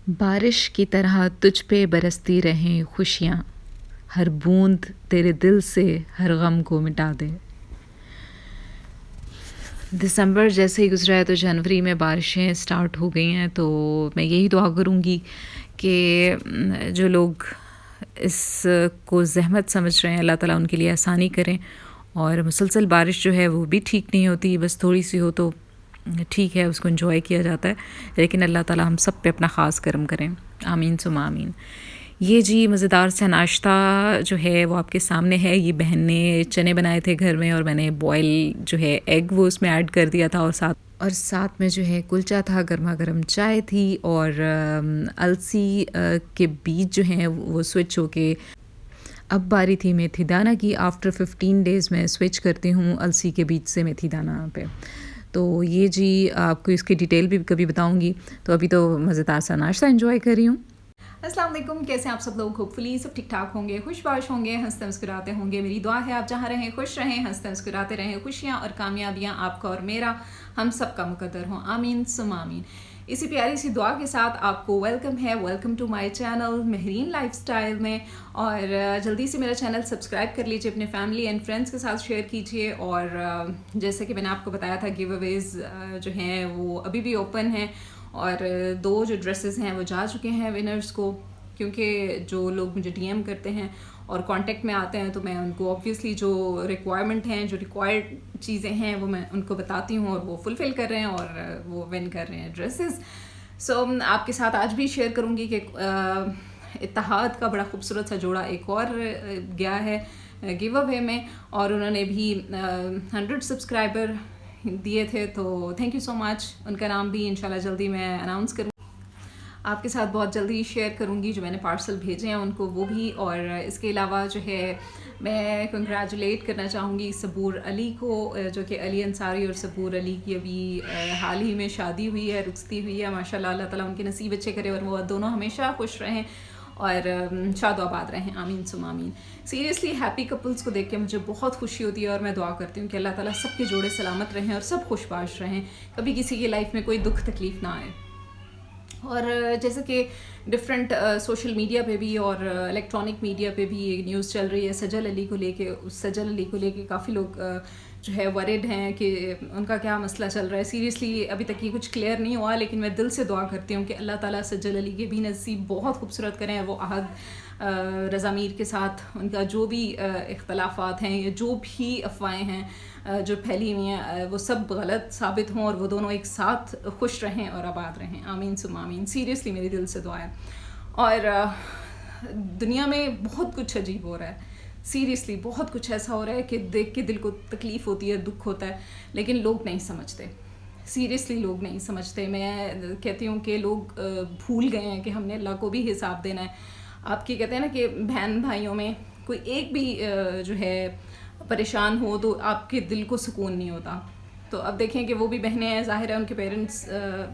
बारिश की तरह तुझ पे बरसती रहें खुशियाँ, हर बूंद तेरे दिल से हर गम को मिटा दे। दिसंबर जैसे ही गुजरा है तो जनवरी में बारिशें स्टार्ट हो गई हैं, तो मैं यही दुआ करूँगी कि जो लोग इसको ज़हमत समझ रहे हैं अल्लाह ताला उनके लिए आसानी करें। और मुसलसल बारिश जो है वो भी ठीक नहीं होती, बस थोड़ी सी हो तो ठीक है, उसको एंजॉय किया जाता है, लेकिन अल्लाह ताला हम सब पे अपना ख़ास करम करें। आमीन सुम्मा आमीन। ये जी मज़ेदार सा नाश्ता जो है वो आपके सामने है। ये बहन ने चने बनाए थे घर में और मैंने बॉयल जो है एग वो उसमें ऐड कर दिया था, और साथ में जो है कुलचा था, गर्मा गर्म चाय थी, और अलसी के बीज जो हैं वो स्विच होके अब बारी थी मेथी दाना की। आफ्टर 15 डेज़ मैं स्विच करती हूँ अलसी के बीज से मेथी दाना पे। तो ये जी आपको इसकी डिटेल भी कभी बताऊँगी। तो अभी तो मज़ेदार सा नाश्ता एंजॉय कर रही हूँ। अस्सलाम वालेकुम, कैसे हैं आप सब लोग। होपफुली सब ठीक ठाक होंगे, खुशबाश होंगे, हंसते मुस्कुराते होंगे। मेरी दुआ है आप जहाँ रहें खुश रहें, हंसते मुस्कुराते रहें। खुशियाँ और कामयाबियाँ आपका और मेरा हम सब का मुकद्दर हों। आमीन सुम आमीन। इसी प्यारी सी दुआ के साथ आपको welcome to my channel Mahreen lifestyle में। और जल्दी से मेरा चैनल सब्सक्राइब कर लीजिए, अपने फैमिली एंड फ्रेंड्स के साथ शेयर कीजिए। और जैसे कि मैंने आपको बताया था, गिव अवेज जो हैं वो अभी भी ओपन हैं, और 2 जो ड्रेसेस हैं वो जा चुके हैं विनर्स को। क्योंकि जो लोग मुझे डीएम करते हैं और कांटेक्ट में आते हैं तो मैं उनको ऑब्वियसली जो रिक्वायरमेंट हैं, जो रिक्वायर्ड चीज़ें हैं वो मैं उनको बताती हूँ, और वो फुलफ़िल कर रहे हैं और वो विन कर रहे हैं ड्रेसेस। सो आपके साथ आज भी शेयर करूँगी कि इत्तेहाद का बड़ा खूबसूरत सा जोड़ा एक और गया है गिव अवे में, और उन्होंने भी 100 सब्सक्राइबर दिए थे। तो थैंक यू सो मच। उनका नाम भी इंशाल्लाह जल्दी मैं अनाउंस करूँ, आपके साथ बहुत जल्दी शेयर करूँगी। जो मैंने पार्सल भेजे हैं उनको वो भी। और इसके अलावा जो है मैं कंग्रेचुलेट करना चाहूँगी सबूर अली को, जो कि अली अंसारी और सबूर अली की अभी हाल ही में शादी हुई है, रुखसती हुई है। माशाल्लाह, अल्लाह ताला उनके नसीब अच्छे करे और वो दोनों हमेशा खुश रहें और शादो आबाद रहें। आमीन सुम आमीन। सीरियसली हैप्पी कपल्स को देख के मुझे बहुत खुशी होती है, और मैं दुआ करती हूँ कि अल्लाह ताला सबके जोड़े सलामत रहें और सब खुशबाश रहें, कभी किसी की लाइफ में कोई दुख तकलीफ़ ना आए। और जैसे कि डिफरेंट सोशल मीडिया पे भी और इलेक्ट्रॉनिक मीडिया पे भी ये न्यूज़ चल रही है सजल अली को लेके। उस सजल अली को लेके काफ़ी लोग जो है वरिड हैं कि उनका क्या मसला चल रहा है। सीरियसली अभी तक ये कुछ क्लियर नहीं हुआ, लेकिन मैं दिल से दुआ करती हूँ कि अल्लाह ताला सजल अली के भी नसीब बहुत खूबसूरत करें। वो अहद रज़ा मीर के साथ उनका जो भी इख्तलाफात हैं या जो भी अफवाहें हैं जो फैली हुई हैं वो सब गलत साबित हों, और वो दोनों एक साथ खुश रहें और आबाद रहें। आमीन सुम आमीन। सीरियसली मेरी दिल से दुआ है। और दुनिया में बहुत कुछ अजीब हो रहा है, सीरियसली बहुत कुछ ऐसा हो रहा है कि देख के दिल को तकलीफ़ होती है, दुख होता है, लेकिन लोग नहीं समझते। सीरियसली लोग नहीं समझते। मैं कहती हूँ कि लोग भूल गए हैं कि हमने अल्लाह को भी हिसाब देना है। आपकी कहते हैं ना कि बहन भाइयों में कोई एक भी जो है परेशान हो तो आपके दिल को सुकून नहीं होता। तो अब देखें कि वो भी बहनें हैं, ज़ाहिर है उनके पेरेंट्स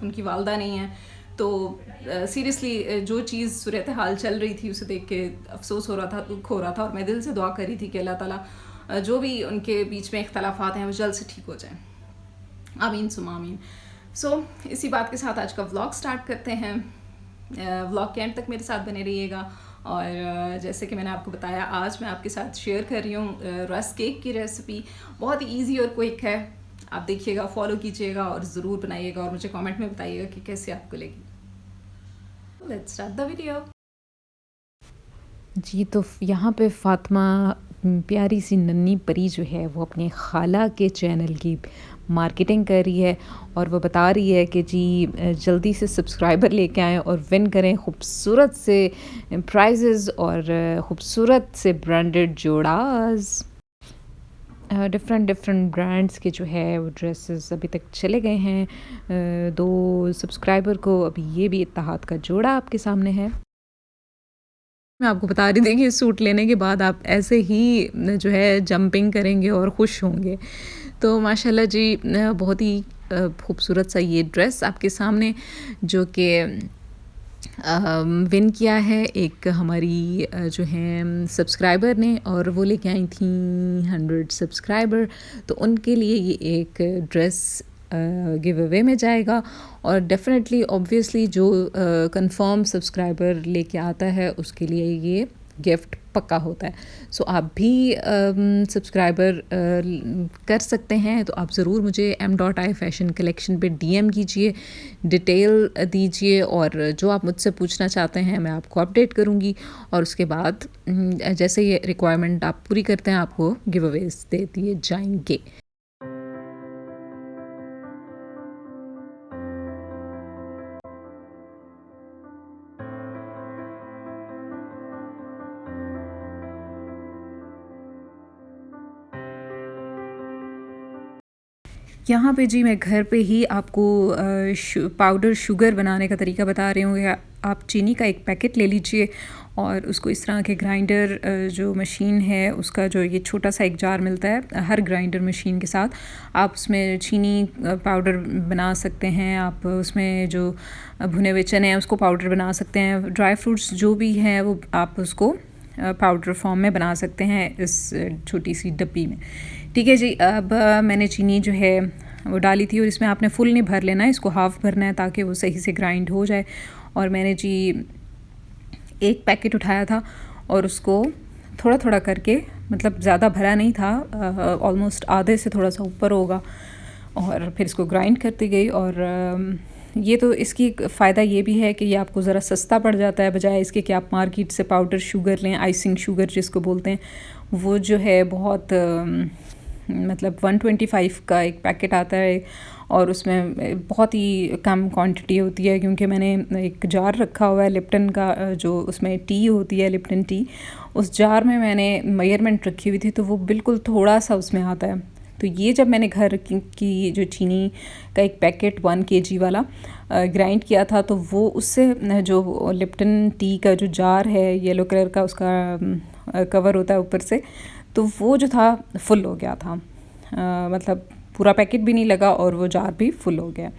उनकी वालदा नहीं हैं, तो सीरियसली जो चीज़ सूरत हाल चल रही थी उसे देख के अफसोस हो रहा था, दुख हो रहा था, और मैं दिल से दुआ कर रही थी कि अल्लाह ताला जो भी उनके बीच में इख्तलाफात हैं वो जल्द से ठीक हो जाएं। आमीन सुम आमीन। सो इसी बात के साथ आज का व्लॉग स्टार्ट करते हैं। व्लॉग के एंड तक मेरे साथ बने रहिएगा। और जैसे कि मैंने आपको बताया, आज मैं आपके साथ शेयर कर रही हूँ रस केक की रेसिपी। बहुत ही ईजी और क्विक है, आप देखिएगा, फॉलो कीजिएगा और ज़रूर बनाइएगा, और मुझे कमेंट में बताइएगा कि कैसे आपको लगी। Let's start the video. जी, तो यहाँ पे फ़ातिमा प्यारी सी नन्ही परी जो है वो अपने खाला के चैनल की मार्केटिंग कर रही है, और वो बता रही है कि जी जल्दी से सब्सक्राइबर लेके आएँ और विन करें खूबसूरत से प्राइजेज़ और खूबसूरत से ब्रांडेड जोड़ास। डिफरेंट ब्रांड्स के जो है वो ड्रेसेस अभी तक चले गए हैं। 2 सब्सक्राइबर को अभी ये भी इत्तेहाद का जोड़ा आपके सामने है। मैं आपको बता रही थी कि सूट लेने के बाद आप ऐसे ही जो है जंपिंग करेंगे और खुश होंगे। तो माशाल्लाह जी बहुत ही खूबसूरत सा ये ड्रेस आपके सामने, जो कि विन किया है एक हमारी जो है सब्सक्राइबर ने, और वो लेके आई थी 100 सब्सक्राइबर। तो उनके लिए ये एक ड्रेस गिव अवे में जाएगा। और डेफिनेटली ऑब्वियसली जो कंफर्म सब्सक्राइबर लेके आता है उसके लिए ये गिफ्ट पक्का होता है। सो आप भी सब्सक्राइबर कर सकते हैं, तो आप ज़रूर मुझे m.i फैशन कलेक्शन पे DM कीजिए, डिटेल दीजिए, और जो आप मुझसे पूछना चाहते हैं मैं आपको अपडेट करूँगी। और उसके बाद जैसे ये रिक्वायरमेंट आप पूरी करते हैं आपको गिव अवेज दे दिए जाएंगे। यहाँ पे जी मैं घर पे ही आपको पाउडर शुगर बनाने का तरीका बता रही हूँ। आप चीनी का एक पैकेट ले लीजिए और उसको इस तरह के ग्राइंडर जो मशीन है उसका जो ये छोटा सा एक जार मिलता है, हर ग्राइंडर मशीन के साथ आप उसमें चीनी पाउडर बना सकते हैं। आप उसमें जो भुने हुए चने हैं उसको पाउडर बना सकते हैं। ड्राई फ्रूट्स जो भी हैं वो आप उसको पाउडर फॉर्म में बना सकते हैं इस छोटी सी डब्बी में। ठीक है जी। अब मैंने चीनी जो है वो डाली थी और इसमें आपने फुल नहीं भर लेना है, इसको हाफ़ भरना है ताकि वो सही से ग्राइंड हो जाए। और मैंने जी एक पैकेट उठाया था और उसको थोड़ा थोड़ा करके, मतलब ज़्यादा भरा नहीं था, ऑलमोस्ट आधे से थोड़ा सा ऊपर होगा, और फिर इसको ग्राइंड करती गई। और ये तो इसकी फ़ायदा ये भी है कि ये आपको ज़रा सस्ता पड़ जाता है, बजाय इसके कि आप मार्केट से पाउडर शुगर लें, आइसिंग शुगर जिसको बोलते हैं, वो जो है बहुत मतलब 125 का एक पैकेट आता है और उसमें बहुत ही कम क्वांटिटी होती है। क्योंकि मैंने एक जार रखा हुआ है लिप्टन का, जो उसमें टी होती है, लिप्टन टी, उस जार में मैंने मेजरमेंट रखी हुई थी, तो वो बिल्कुल थोड़ा सा उसमें आता है। तो ये जब मैंने घर की जो चीनी का एक पैकेट 1 kg वाला ग्राइंड किया था, तो वो उससे जो लिप्टन टी का जो जार है येलो कलर का, उसका कवर होता है ऊपर से, तो वो जो था फुल हो गया था। मतलब पूरा पैकेट भी नहीं लगा और वो जार भी फुल हो गया।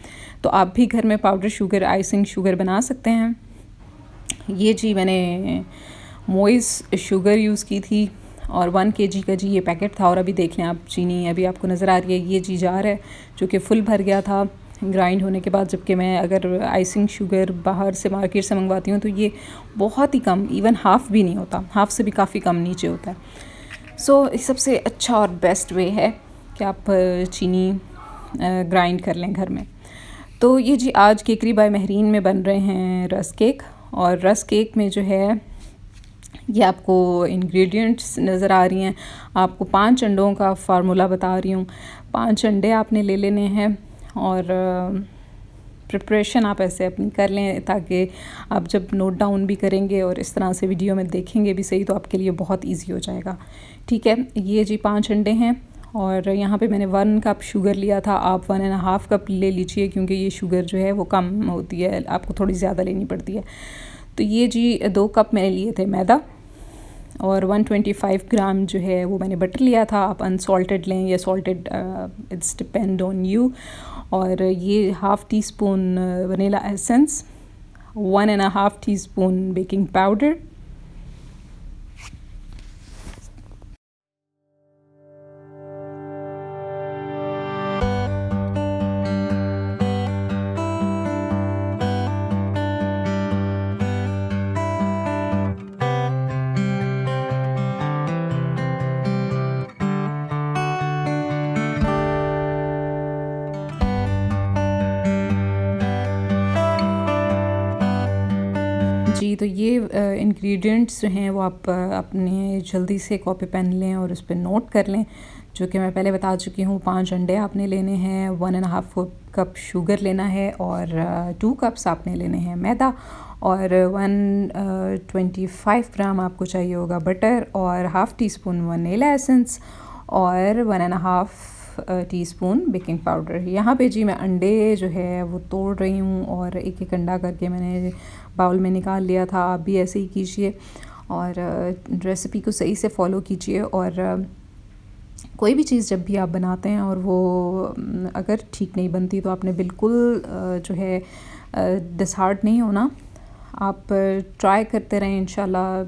तो आप भी घर में पाउडर शुगर, आइसिंग शुगर बना सकते हैं। ये जी मैंने मोइस शुगर यूज़ की थी और 1 kg का जी ये पैकेट था। और अभी देख लें आप, चीनी अभी आपको नज़र आ रही है, ये जी जार है जो कि फुल भर गया था ग्राइंड होने के बाद। जबकि मैं अगर आइसिंग शुगर बाहर से मार्केट से मंगवाती हूँ तो ये बहुत ही कम, इवन हाफ़ भी नहीं होता, हाफ़ से भी काफ़ी कम नीचे होता है। सो सबसे अच्छा और बेस्ट वे है कि आप चीनी ग्राइंड कर लें घर में। तो ये जी आज केकरी बाय महरीन में बन रहे हैं रस्क केक। और रस्क केक में जो है ये आपको इंग्रेडिएंट्स नज़र आ रही हैं। आपको 5 अंडों का फार्मूला बता रही हूँ। 5 अंडे आपने ले लेने हैं और प्रिपरेशन आप ऐसे अपनी कर लें ताकि आप जब नोट डाउन भी करेंगे और इस तरह से वीडियो में देखेंगे भी सही, तो आपके लिए बहुत इजी हो जाएगा। ठीक है, ये जी 5 अंडे हैं और यहाँ पे मैंने 1 कप शुगर लिया था। आप 1.5 कप ले लीजिए क्योंकि ये शुगर जो है वो कम होती है, आपको थोड़ी ज़्यादा लेनी पड़ती है। तो ये जी 2 कप मैंने लिए थे मैदा और 125 ग्राम जो है वो मैंने बटर लिया था। आप अनसॉल्टेड लें या salted, it's depend on you. और ये half teaspoon vanilla essence, 1.5 teaspoon baking powder, जी। तो ये इंग्रेडिएंट्स जो हैं वो आप अपने जल्दी से कॉपी पेन लें और उस पर नोट कर लें, जो कि मैं पहले बता चुकी हूँ। 5 अंडे आपने लेने हैं, 1.5 कप शुगर लेना है और 2 कप्स आपने लेने हैं मैदा, और 125 ग्राम आपको चाहिए होगा बटर, और half teaspoon vanilla essence, और 1.5 टीस्पून बेकिंग पाउडर। यहाँ पे जी मैं अंडे जो है वो तोड़ रही हूँ और एक एक अंडा करके मैंने बाउल में निकाल लिया था। आप भी ऐसे ही कीजिए और रेसिपी को सही से फॉलो कीजिए। और कोई भी चीज़ जब भी आप बनाते हैं और वो अगर ठीक नहीं बनती तो आपने बिल्कुल जो है डिसहार्ट नहीं होना। आप ट्राई करते रहें, इंशाल्लाह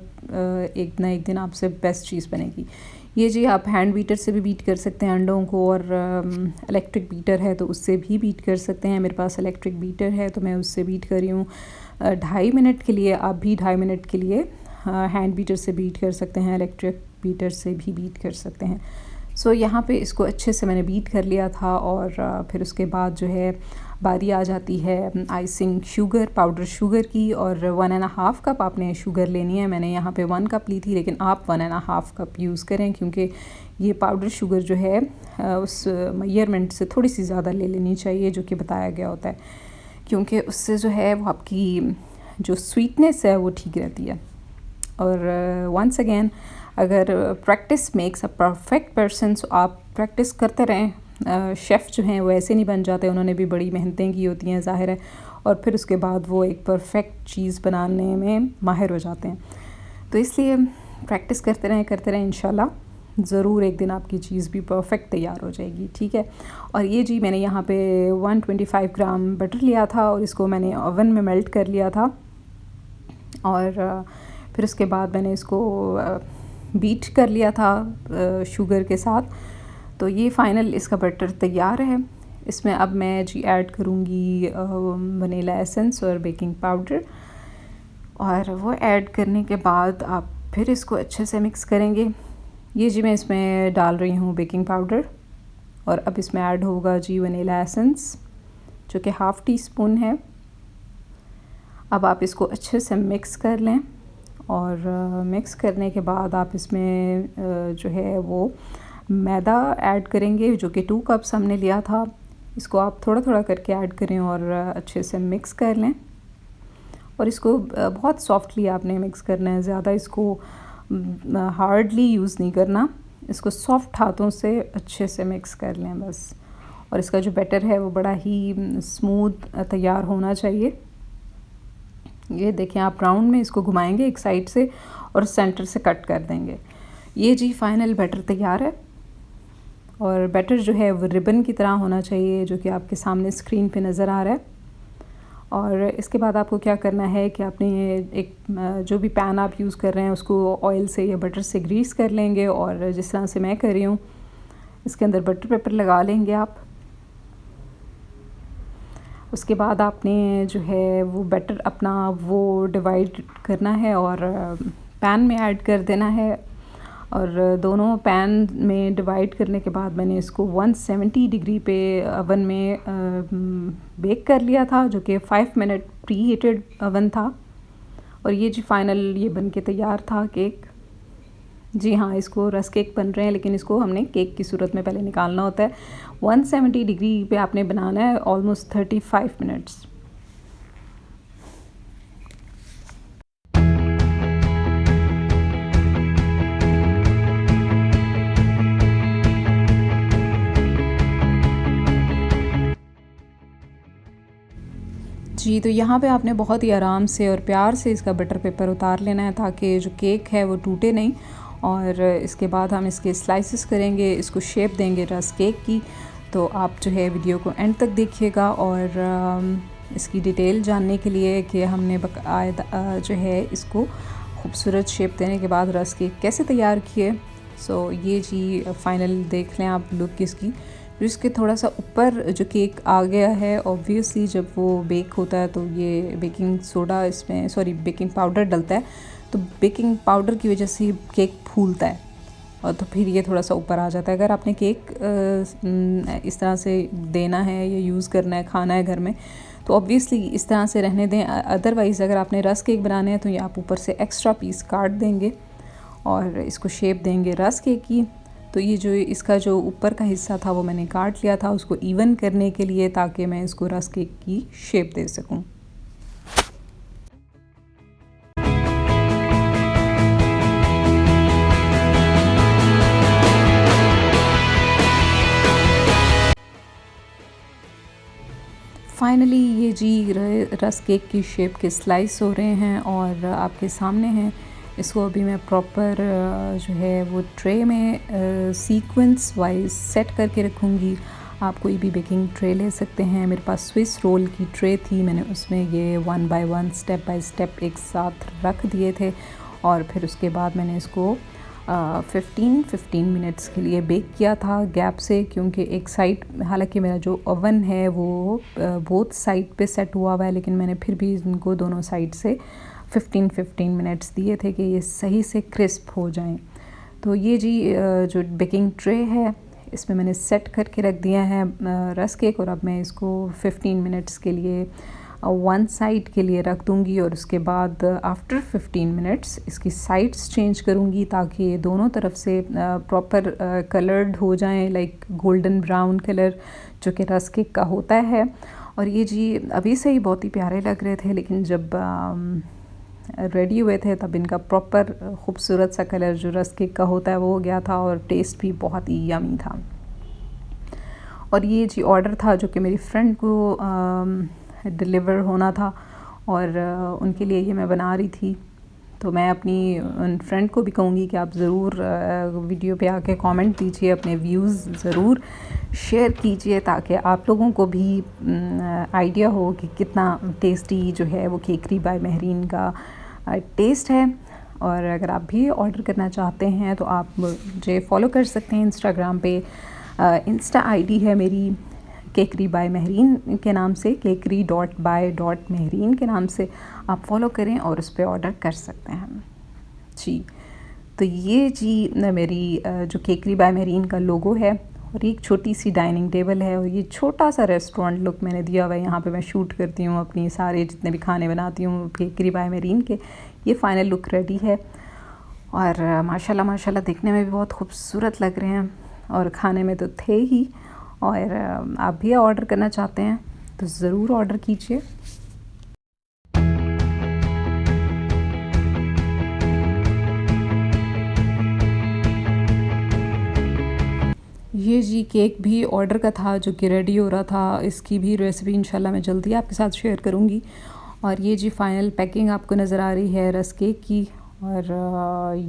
एक ना एक दिन आपसे बेस्ट चीज़ बनेगी। ये जी आप हैंड बीटर से भी बीट कर सकते हैं अंडों को, और इलेक्ट्रिक बीटर है तो उससे भी बीट कर सकते हैं। मेरे पास इलेक्ट्रिक बीटर है तो मैं उससे बीट कर रही हूँ 2.5 मिनट के लिए। आप भी 2.5 मिनट के लिए हैंड बीटर से बीट कर सकते हैं, इलेक्ट्रिक बीटर से भी बीट कर सकते हैं। सो यहाँ पे इसको अच्छे से मैंने बीट कर लिया था, और फिर उसके बाद जो है बारी आ जाती है आइसिंग शुगर, पाउडर शुगर की। और 1.5 कप आपने शुगर लेनी है। मैंने यहाँ पे 1 कप ली थी, लेकिन आप 1.5 कप यूज़ करें, क्योंकि ये पाउडर शुगर जो है उस मेजरमेंट से थोड़ी सी ज़्यादा ले लेनी चाहिए जो कि बताया गया होता है, क्योंकि उससे जो है वो आपकी जो स्वीटनेस है वो ठीक रहती है। और वंस अगेन, अगर practice makes a perfect person, so आप प्रैक्टिस करते रहें। शेफ़ जो हैं वो ऐसे नहीं बन जाते, उन्होंने भी बड़ी मेहनतें की होती हैं ज़ाहिर है, और फिर उसके बाद वो एक परफेक्ट चीज़ बनाने में माहिर हो जाते हैं। तो इसलिए प्रैक्टिस करते रहें इंशाल्लाह ज़रूर एक दिन आपकी चीज़ भी परफेक्ट तैयार हो जाएगी, ठीक है। और ये जी मैंने यहाँ पे 125 ग्राम बटर लिया था और इसको मैंने ओवन में मेल्ट कर लिया था, और फिर उसके बाद मैंने इसको बीट कर लिया था शुगर के साथ। तो ये फ़ाइनल इसका बटर तैयार है। इसमें अब मैं जी ऐड करूँगी वनीला एसेंस और बेकिंग पाउडर, और वो ऐड करने के बाद आप फिर इसको अच्छे से मिक्स करेंगे। ये जी मैं इसमें डाल रही हूँ बेकिंग पाउडर, और अब इसमें ऐड होगा जी वनीला एसेंस जो कि 1/2 टीस्पून है। अब आप इसको अच्छे से मिक्स कर लें, और मिक्स करने के बाद आप इसमें जो है वो मैदा ऐड करेंगे जो कि 2 कप्स हमने लिया था। इसको आप थोड़ा थोड़ा करके ऐड करें और अच्छे से मिक्स कर लें, और इसको बहुत सॉफ्टली आपने मिक्स करना है, ज़्यादा इसको हार्डली यूज़ नहीं करना। इसको सॉफ्ट हाथों से अच्छे से मिक्स कर लें बस। और इसका जो बैटर है वो बड़ा ही स्मूथ तैयार होना चाहिए। ये देखें, आप राउंड में इसको घुमाएंगे एक साइड से और सेंटर से कट कर देंगे। ये जी फाइनल बैटर तैयार है, और बैटर जो है वो रिबन की तरह होना चाहिए जो कि आपके सामने स्क्रीन पे नज़र आ रहा है। और इसके बाद आपको क्या करना है कि आपने एक जो भी पैन आप यूज़ कर रहे हैं उसको ऑयल से या बटर से ग्रीस कर लेंगे, और जिस तरह से मैं कर रही हूँ इसके अंदर बटर पेपर लगा लेंगे आप। उसके बाद आपने जो है वो बैटर अपना वो डिवाइड करना है और पैन में ऐड कर देना है, और दोनों पैन में डिवाइड करने के बाद मैंने इसको 170 डिग्री पे ओवन में बेक कर लिया था जो कि 5 मिनट प्री हीटेड ओवन था। और ये जी फाइनल ये बन के तैयार था केक। जी हाँ, इसको रस केक बन रहे हैं, लेकिन इसको हमने केक की सूरत में पहले निकालना होता है। 170 डिग्री पे आपने बनाना है ऑलमोस्ट 35 मिनट्स। जी, तो यहाँ पे आपने बहुत ही आराम से और प्यार से इसका बटर पेपर उतार लेना है ताकि जो केक है वो टूटे नहीं। और इसके बाद हम इसके स्लाइसेस करेंगे, इसको शेप देंगे रस केक की। तो आप जो है वीडियो को एंड तक देखिएगा, और इसकी डिटेल जानने के लिए कि हमने बाकायदा जो है इसको खूबसूरत शेप देने के बाद रस केक कैसे तैयार किए। सो ये जी फाइनल देख लें आप लुक इसकी। जो इसके थोड़ा सा ऊपर जो केक आ गया है, ऑब्वियसली जब वो बेक होता है तो ये बेकिंग सोडा इसमें बेकिंग पाउडर डलता है, तो बेकिंग पाउडर की वजह से केक फूलता है, और तो फिर ये थोड़ा सा ऊपर आ जाता है। अगर आपने केक इस तरह से देना है या यूज़ करना है, खाना है घर में, तो ऑब्वियसली इस तरह से रहने दें। अदरवाइज़ अगर आपने रस केक बनाने हैं तो ये आप ऊपर से एक्स्ट्रा पीस काट देंगे और इसको शेप देंगे रस केक की। तो ये जो इसका जो ऊपर का हिस्सा था वो मैंने काट लिया था उसको इवन करने के लिए, ताकि मैं इसको रस केक की शेप दे सकूं। फाइनली ये जी रस केक की शेप के स्लाइस हो रहे हैं और आपके सामने हैं। इसको अभी मैं प्रॉपर जो है वो ट्रे में सीक्वेंस वाइज सेट करके रखूँगी। आप कोई भी बेकिंग ट्रे ले सकते हैं। मेरे पास स्विस रोल की ट्रे थी, मैंने उसमें ये 1 बाय 1 स्टेप बाय स्टेप एक साथ रख दिए थे, और फिर उसके बाद मैंने इसको 15 मिनट्स के लिए बेक किया था गैप से, क्योंकि एक साइड, हालांकि मेरा जो ओवन है वो बोथ साइड पे सेट हुआ हुआ है, लेकिन मैंने फिर भी इनको दोनों साइड से 15 मिनट्स दिए थे कि ये सही से क्रिस्प हो जाएं। तो ये जी जो बेकिंग ट्रे है इसमें मैंने सेट करके रख दिया है रस्क केक, और अब मैं इसको 15 मिनट्स के लिए वन साइड के लिए रख दूँगी, और उसके बाद आफ्टर 15 मिनट्स इसकी साइड्स चेंज करूँगी ताकि ये दोनों तरफ से प्रॉपर कलर्ड हो जाएं, लाइक गोल्डन ब्राउन कलर जो कि रस्क केक का होता है। और ये जी अभी से ही बहुत ही प्यारे लग रहे थे, लेकिन जब रेडी हुए थे तब इनका प्रॉपर ख़ूबसूरत सा कलर जो रस्क केक का होता है वो हो गया था, और टेस्ट भी बहुत ही यमी था। और ये जी ऑर्डर था जो कि मेरी फ्रेंड को डिलीवर होना था, और उनके लिए ये मैं बना रही थी। तो मैं अपनी उन फ्रेंड को भी कहूँगी कि आप ज़रूर वीडियो पे आके कमेंट दीजिए, अपने व्यूज़ ज़रूर शेयर कीजिए, ताकि आप लोगों को भी आइडिया हो कि कितना टेस्टी जो है वो केकरी बाय महरीन का टेस्ट है। और अगर आप भी ऑर्डर करना चाहते हैं तो आप मुझे फॉलो कर सकते हैं इंस्टाग्राम पे। इंस्टा आईडी है मेरी केकरी बाय महरीन के नाम से, kekri.by.महरीन के नाम से आप फॉलो करें और उस पर ऑर्डर कर सकते हैं जी। तो ये जी मेरी जो केकरी बाय महरीन का लोगो है, और एक छोटी सी डाइनिंग टेबल है, और ये छोटा सा रेस्टोरेंट लुक मैंने दिया हुआ है। यहाँ पे मैं शूट करती हूँ अपनी सारे जितने भी खाने बनाती हूँ केकरी बाय महरीन के। ये फ़ाइनल लुक रेडी है, और माशाल्लाह माशाल्लाह दिखने में भी बहुत खूबसूरत लग रहे हैं, और खाने में तो थे ही। और आप भी ऑर्डर करना चाहते हैं तो ज़रूर ऑर्डर कीजिए। ये जी केक भी ऑर्डर का था जो कि रेडी हो रहा था, इसकी भी रेसिपी इंशाल्लाह मैं जल्दी आपके साथ शेयर करूँगी। और ये जी फ़ाइनल पैकिंग आपको नज़र आ रही है रस्क केक की, और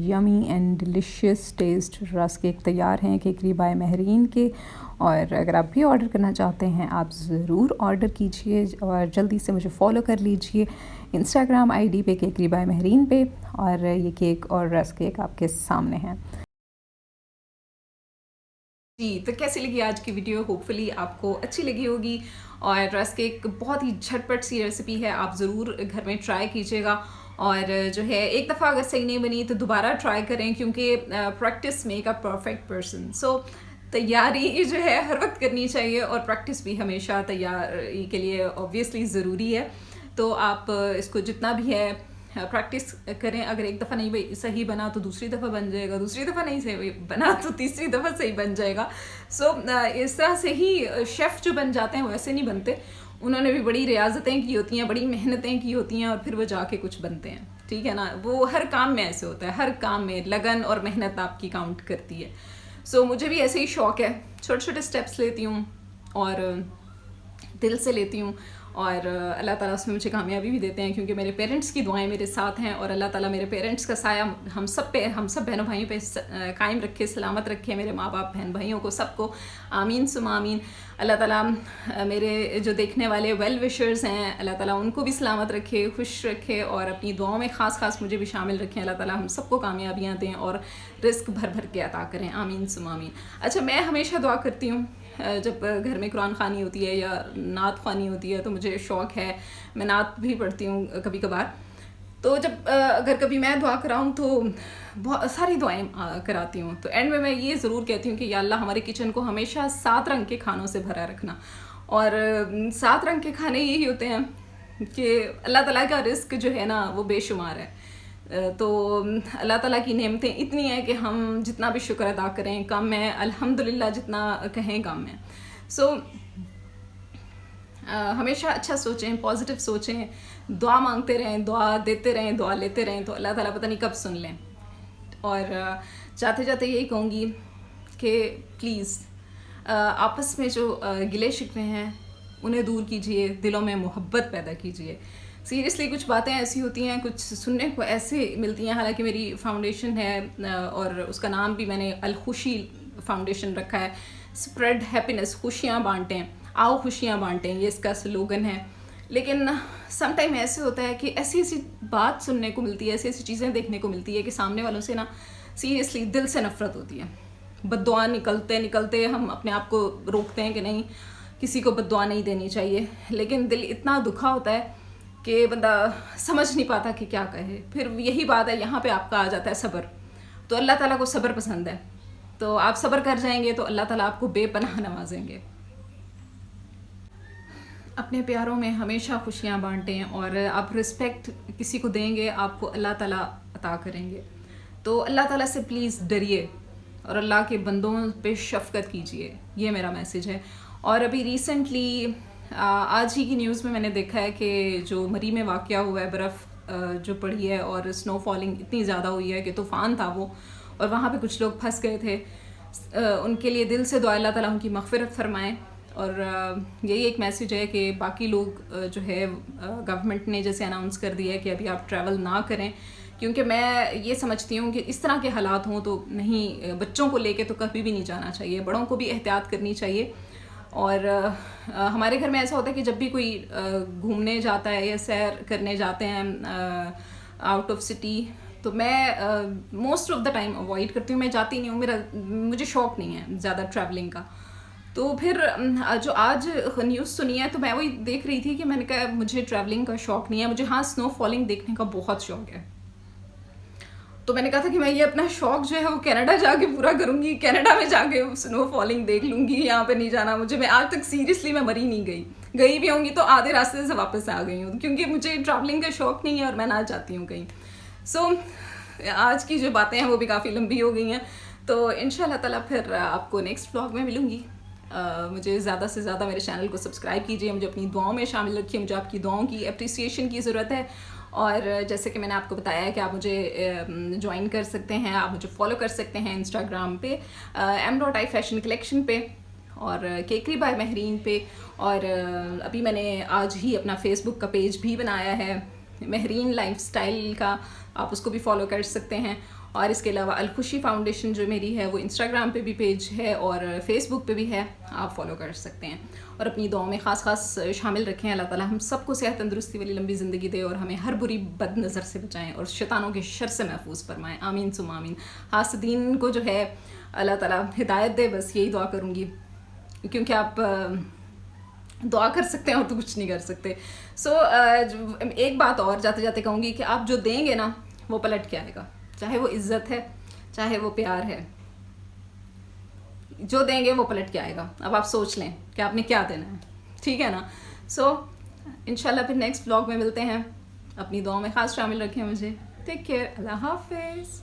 yummy and delicious taste rusk cake तैयार हैं केकरी बाय महरीन के। और अगर आप भी ऑर्डर करना चाहते हैं आप ज़रूर ऑर्डर कीजिए, और जल्दी से मुझे फॉलो कर लीजिए इंस्टाग्राम आईडी पे केकरी बाय महरीन पे। और ये केक और रस्क केक आपके सामने हैं जी। तो कैसी लगी आज की वीडियो? होपफुली आपको अच्छी लगी होगी। और रस्क केक बहुत ही झटपट सी रेसिपी है, आप ज़रूर घर में ट्राई कीजिएगा। और जो है एक दफ़ा अगर सही नहीं बनी तो दोबारा ट्राई करें, क्योंकि practice make a perfect person. So तैयारी जो है हर वक्त करनी चाहिए, और प्रैक्टिस भी हमेशा तैयारी के लिए ऑब्वियसली ज़रूरी है। तो आप इसको जितना भी है प्रैक्टिस करें। अगर एक दफ़ा नहीं सही बना तो दूसरी दफ़ा बन जाएगा, दूसरी दफ़ा नहीं सही बना तो तीसरी दफ़ा सही बन जाएगा। सो इस तरह से ही शेफ़ जो बन जाते हैं वैसे नहीं बनते, उन्होंने भी बड़ी रियाजतें की होती हैं, बड़ी मेहनतें की होती हैं, और फिर वो जाके कुछ बनते हैं। ठीक है ना, वो हर काम में ऐसे होता है, हर काम में लगन और मेहनत आपकी काउंट करती है। सो मुझे भी ऐसे ही शौक़ है, छोटे छोटे स्टेप्स लेती हूँ और दिल से लेती हूँ, और अल्लाह ताला उसमें मुझे कामयाबी भी देते हैं, क्योंकि मेरे पेरेंट्स की दुआएं मेरे साथ हैं। और अल्लाह ताला मेरे पेरेंट्स का साया हम सब बहनों भाइयों पे कायम रखे, सलामत रखे, मेरे माँ बाप बहन भाइयों को सबको, आमीन सुम आमीन। अल्लाह ताला मेरे जो देखने वाले वेल विशर्स हैं, अल्लाह ताला उनको भी सलामत रखे, खुश रखे, और अपनी दुआओं में ख़ास मुझे भी शामिल रखें। अल्लाह ताला हम सबको कामयाबियाँ दें और रिस्क भर भर के अता करें, आमीन सुम आमीन। अच्छा, मैं हमेशा दुआ करती हूँ जब घर में कुरान ख़वानी होती है या नात ख़वानी होती है, तो मुझे शौक़ है, मैं नात भी पढ़ती हूँ कभी कभार। तो जब अगर कभी मैं दुआ कराऊँ तो बहुत सारी दुआएं कराती हूँ, तो एंड में मैं ये ज़रूर कहती हूँ कि या अल्लाह हमारे किचन को हमेशा 7 रंग के खानों से भरा रखना। और 7 रंग के खाने यही होते हैं कि अल्लाह ताला का रिस्क जो है ना वो बेशुमार है। तो अल्लाह ताला की नेमतें इतनी हैं कि हम जितना भी शुक्र अदा करें कम है, अल्हम्दुलिल्लाह जितना कहें कम है। सो हमेशा अच्छा सोचें, पॉजिटिव सोचें, दुआ मांगते रहें, दुआ देते रहें, दुआ लेते रहें, तो अल्लाह ताला पता नहीं कब सुन लें। और जाते जाते यही कहूँगी कि प्लीज़ आपस में जो गिले शिकवे हैं उन्हें दूर कीजिए, दिलों में मोहब्बत पैदा कीजिए। सीरियसली कुछ बातें ऐसी होती हैं, कुछ सुनने को ऐसे मिलती हैं। हालांकि मेरी फाउंडेशन है और उसका नाम भी मैंने अल खुशी फाउंडेशन रखा है, स्प्रेड हैप्पीनेस, खुशियाँ बांटें, आओ खुशियाँ बांटें, ये इसका स्लोगन है। लेकिन सम टाइम ऐसे होता है कि ऐसी ऐसी बात सुनने को मिलती है, ऐसी ऐसी चीज़ें देखने को मिलती है कि सामने वालों से ना सीरियसली दिल से नफ़रत होती है। बद्दुआ निकलते निकलते हम अपने आप को रोकते हैं कि नहीं, किसी को बद्दुआ नहीं देनी चाहिए, लेकिन दिल इतना दुखा होता है कि बंदा समझ नहीं पाता कि क्या कहे। फिर यही बात है, यहाँ पे आपका आ जाता है सब्र। तो अल्लाह ताला को सब्र पसंद है, तो आप सब्र कर जाएंगे तो अल्लाह ताला आपको बेपनाह नवाजेंगे। अपने प्यारों में हमेशा खुशियाँ बांटें, और आप रिस्पेक्ट किसी को देंगे आपको अल्लाह ताला अता करेंगे। तो अल्लाह ताला से प्लीज़ डरिए और अल्लाह के बंदों पे शफ़क़त कीजिए, ये मेरा मैसेज है। और अभी रिसेंटली आज ही की न्यूज़ में मैंने देखा है कि जो मरी में वाक़या हुआ है, बर्फ़ जो पड़ी है और स्नो फॉलिंग इतनी ज़्यादा हुई है कि तूफ़ान था वो, और वहाँ पे कुछ लोग फंस गए थे। उनके लिए दिल से दुआ, अल्लाह ताला उनकी मग़फ़िरत फ़रमाए। और यही एक मैसेज है कि बाकी लोग जो है, गवर्नमेंट ने जैसे अनाउंस कर दिया है कि अभी आप ट्रैवल ना करें, क्योंकि मैं ये समझती हूँ कि इस तरह के हालात हों तो नहीं, बच्चों को लेके तो कभी भी नहीं जाना चाहिए, बड़ों को भी एहतियात करनी चाहिए। और हमारे घर में ऐसा होता है कि जब भी कोई घूमने जाता है या सैर करने जाते हैं आउट ऑफ सिटी, तो मैं most of the time avoid करती हूँ, मैं जाती नहीं हूँ, मुझे शौक़ नहीं है ज़्यादा ट्रैवलिंग का। तो फिर जो आज न्यूज़ सुनी है तो मैं वही देख रही थी कि मैंने कहा मुझे ट्रैवलिंग का शौक़ नहीं है, मुझे हाँ स्नो फॉलिंग देखने का बहुत शौक़ है। तो मैंने कहा था कि मैं ये अपना शौक़ जो है वो कनाडा जाके पूरा करूँगी, कनाडा में जाके स्नो फॉलिंग देख लूँगी, यहाँ पे नहीं जाना मुझे। मैं आज तक सीरियसली मैं मरी नहीं गई भी होंगी तो आधे रास्ते से वापस आ गई हूँ, क्योंकि मुझे ट्रैवलिंग का शौक़ नहीं है और मैं ना चाहती हूँ कहीं। सो आज की जो बातें हैं वो भी काफ़ी लंबी हो गई हैं, तो इंशाल्लाह ताला फिर आपको नेक्स्ट व्लॉग में मिलूँगी। मुझे ज़्यादा से ज़्यादा मेरे चैनल को सब्सक्राइब कीजिए, मुझे अपनी दुआओं में शामिल रखिए, मुझे आपकी दुआओं की अप्रिसिएशन की ज़रूरत है। और जैसे कि मैंने आपको बताया है कि आप मुझे ज्वाइन कर सकते हैं, आप मुझे फॉलो कर सकते हैं इंस्टाग्राम पे m.i फैशन कलेक्शन पे, और केकरी बाय महरीन पे। और अभी मैंने आज ही अपना फेसबुक का पेज भी बनाया है महरीन लाइफस्टाइल का, आप उसको भी फॉलो कर सकते हैं। और इसके अलावा अलखुशी फाउंडेशन जो मेरी है वो इंस्टाग्राम पे भी पेज है और फेसबुक पे भी है, आप फॉलो कर सकते हैं। और अपनी दुआओं में ख़ास शामिल रखें। अल्लाह ताला हम सबको सेहत तंदुरुस्ती वाली लंबी ज़िंदगी दे और हमें हर बुरी बद नज़र से बचाएं और शैतानों के शर से महफूज फरमाएं। आमीन सुम आमीन। हासदीन को जो है अल्लाह ताला हिदायत दे, बस यही दुआ करूँगी, क्योंकि आप दुआ कर सकते हैं और तो कुछ नहीं कर सकते। सो एक बात और जाते जाते कहूँगी कि आप जो देंगे ना वो पलट के आएगा, चाहे वो इज़्ज़त है चाहे वो प्यार है, जो देंगे वो पलट के आएगा। अब आप सोच लें कि आपने क्या देना है, ठीक है ना। सो इंशाल्लाह फिर नेक्स्ट व्लॉग में मिलते हैं। अपनी दुआओं में ख़ास शामिल रखें मुझे। टेक केयर, अल्लाह हाफिज़।